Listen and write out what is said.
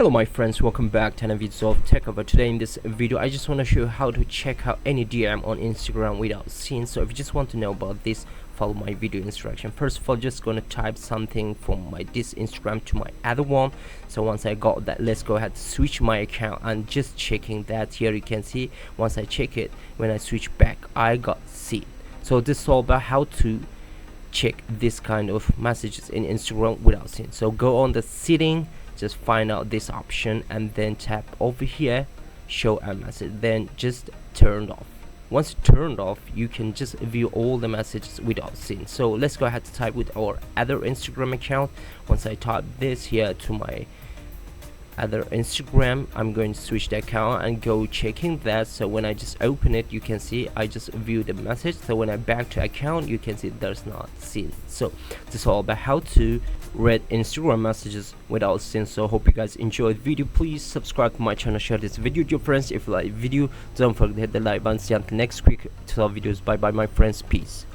Hello my friends, welcome back to another video of TechCover. Today in this video I just want to show you how to check out any DM on Instagram without seeing. So if you just want to know about this, follow my video instruction. First of all, just gonna type something from this Instagram to my other one. So once I got that, let's go ahead, switch my account and just checking that. Here you can see once I check it, when I switch back I got seen. So this is all about how to check this kind of messages in Instagram without seeing. So go on the setting, just find out this option and then tap over here, show a message, then just turn off. Once turned off, you can just view all the messages without seeing. So let's go ahead to type with our other Instagram account. Once I type this here to my other Instagram, I'm going to switch the account and go checking that. So when I just open it, you can see I just view the message. So when I back to account, you can see there's not seen. So this is all about how to read Instagram messages without seeing. So hope you guys enjoyed the video. Please subscribe to my channel, share this video with your friends. If you like the video, don't forget to hit the like button. See you until next quick 12 videos. Bye bye my friends, peace.